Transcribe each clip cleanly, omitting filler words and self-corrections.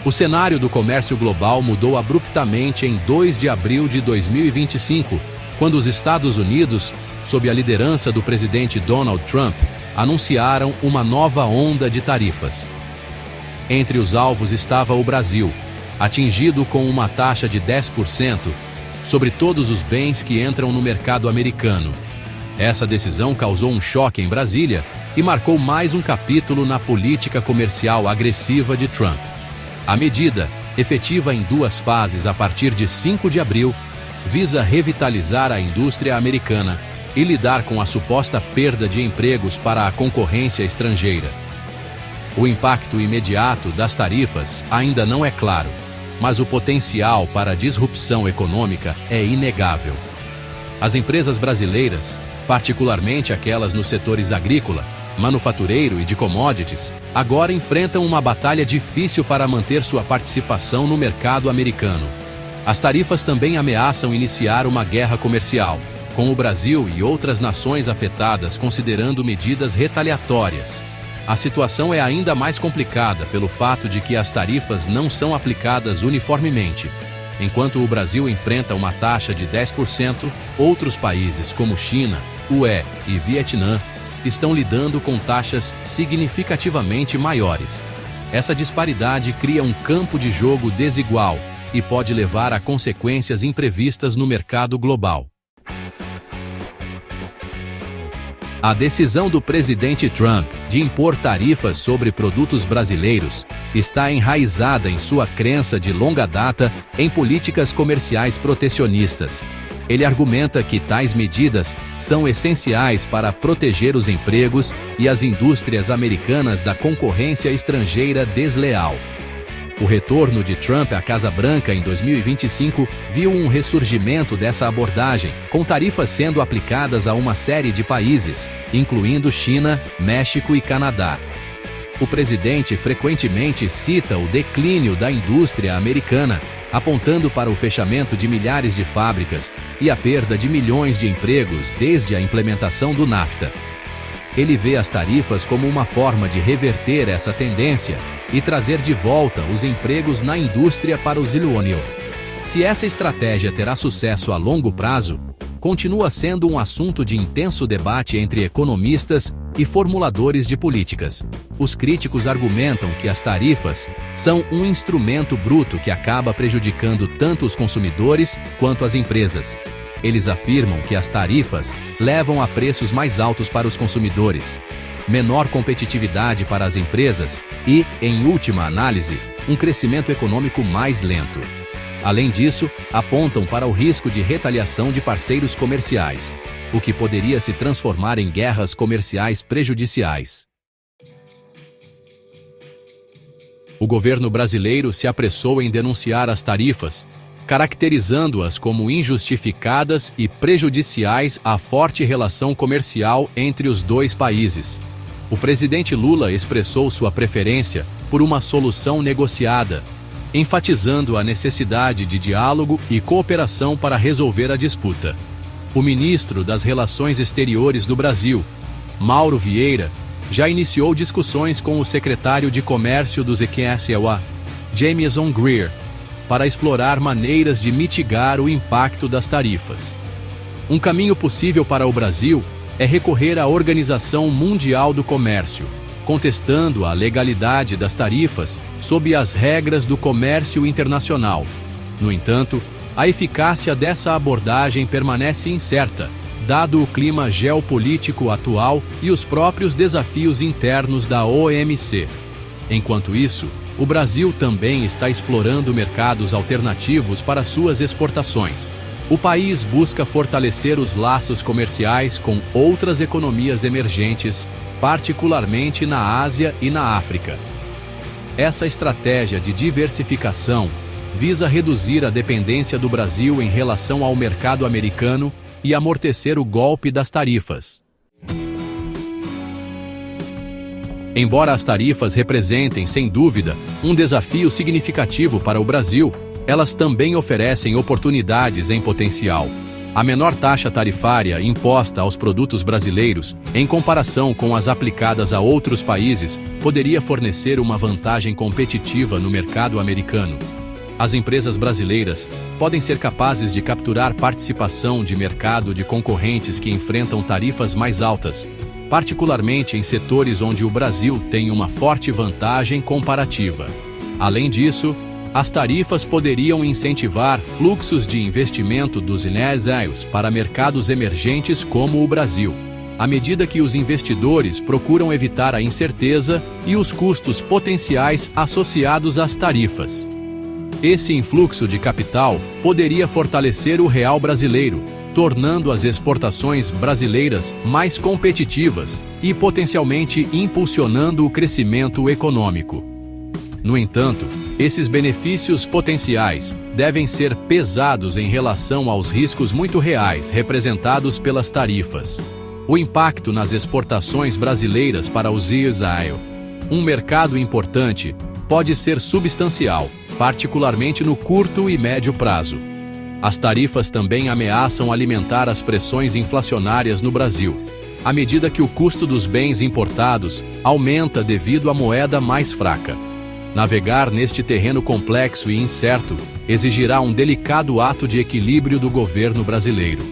O cenário do comércio global mudou abruptamente em 2 de abril de 2025, quando os Estados Unidos, sob a liderança do presidente Donald Trump, anunciaram uma nova onda de tarifas. Entre os alvos estava o Brasil, atingido com uma taxa de 10% sobre todos os bens que entram no mercado americano. Essa decisão causou um choque em Brasília e marcou mais um capítulo na política comercial agressiva de Trump. A medida, efetiva em 2 fases a partir de 5 de abril, visa revitalizar a indústria americana e lidar com a suposta perda de empregos para a concorrência estrangeira. O impacto imediato das tarifas ainda não é claro, mas o potencial para a disrupção econômica é inegável. As empresas brasileiras, particularmente aquelas nos setores agrícola, manufatureiro e de commodities, agora enfrentam uma batalha difícil para manter sua participação no mercado americano. As tarifas também ameaçam iniciar uma guerra comercial, com o Brasil e outras nações afetadas considerando medidas retaliatórias. A situação é ainda mais complicada pelo fato de que as tarifas não são aplicadas uniformemente. Enquanto o Brasil enfrenta uma taxa de 10%, outros países como China, UE e Vietnã estão lidando com taxas significativamente maiores. Essa disparidade cria um campo de jogo desigual e pode levar a consequências imprevistas no mercado global. A decisão do presidente Trump de impor tarifas sobre produtos brasileiros está enraizada em sua crença de longa data em políticas comerciais protecionistas. Ele argumenta que tais medidas são essenciais para proteger os empregos e as indústrias americanas da concorrência estrangeira desleal. O retorno de Trump à Casa Branca em 2025 viu um ressurgimento dessa abordagem, com tarifas sendo aplicadas a uma série de países, incluindo China, México e Canadá. O presidente frequentemente cita o declínio da indústria americana, apontando para o fechamento de milhares de fábricas e a perda de milhões de empregos desde a implementação do NAFTA. Ele vê as tarifas como uma forma de reverter essa tendência e trazer de volta os empregos na indústria para o zilênio. Se essa estratégia terá sucesso a longo prazo, continua sendo um assunto de intenso debate entre economistas e formuladores de políticas. Os críticos argumentam que as tarifas são um instrumento bruto que acaba prejudicando tanto os consumidores quanto as empresas. Eles afirmam que as tarifas levam a preços mais altos para os consumidores, menor competitividade para as empresas e, em última análise, um crescimento econômico mais lento. Além disso, apontam para o risco de retaliação de parceiros comerciais, o que poderia se transformar em guerras comerciais prejudiciais. O governo brasileiro se apressou em denunciar as tarifas, caracterizando-as como injustificadas e prejudiciais à forte relação comercial entre os dois países. O presidente Lula expressou sua preferência por uma solução negociada, enfatizando a necessidade de diálogo e cooperação para resolver a disputa. O ministro das Relações Exteriores do Brasil, Mauro Vieira, já iniciou discussões com o secretário de Comércio dos EQSEA, Jamieson Greer, para explorar maneiras de mitigar o impacto das tarifas. Um caminho possível para o Brasil é recorrer à Organização Mundial do Comércio, contestando a legalidade das tarifas sob as regras do comércio internacional. No entanto, a eficácia dessa abordagem permanece incerta, dado o clima geopolítico atual e os próprios desafios internos da OMC. Enquanto isso, o Brasil também está explorando mercados alternativos para suas exportações. O país busca fortalecer os laços comerciais com outras economias emergentes, particularmente na Ásia e na África. Essa estratégia de diversificação visa reduzir a dependência do Brasil em relação ao mercado americano e amortecer o golpe das tarifas. Embora as tarifas representem, sem dúvida, um desafio significativo para o Brasil, elas também oferecem oportunidades em potencial. A menor taxa tarifária imposta aos produtos brasileiros, em comparação com as aplicadas a outros países, poderia fornecer uma vantagem competitiva no mercado americano. As empresas brasileiras podem ser capazes de capturar participação de mercado de concorrentes que enfrentam tarifas mais altas, particularmente em setores onde o Brasil tem uma forte vantagem comparativa. Além disso, as tarifas poderiam incentivar fluxos de investimento dos Estados para mercados emergentes como o Brasil, à medida que os investidores procuram evitar a incerteza e os custos potenciais associados às tarifas. Esse influxo de capital poderia fortalecer o real brasileiro, tornando as exportações brasileiras mais competitivas e potencialmente impulsionando o crescimento econômico. No entanto, esses benefícios potenciais devem ser pesados em relação aos riscos muito reais representados pelas tarifas. O impacto nas exportações brasileiras para os Estados, um mercado importante, pode ser substancial, particularmente no curto e médio prazo. As tarifas também ameaçam alimentar as pressões inflacionárias no Brasil, à medida que o custo dos bens importados aumenta devido à moeda mais fraca. Navegar neste terreno complexo e incerto exigirá um delicado ato de equilíbrio do governo brasileiro.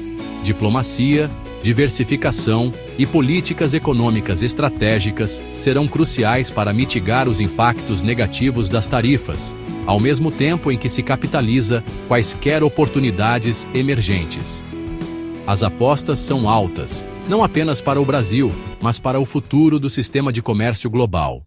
Diplomacia, diversificação e políticas econômicas estratégicas serão cruciais para mitigar os impactos negativos das tarifas, ao mesmo tempo em que se capitaliza quaisquer oportunidades emergentes. As apostas são altas, não apenas para o Brasil, mas para o futuro do sistema de comércio global.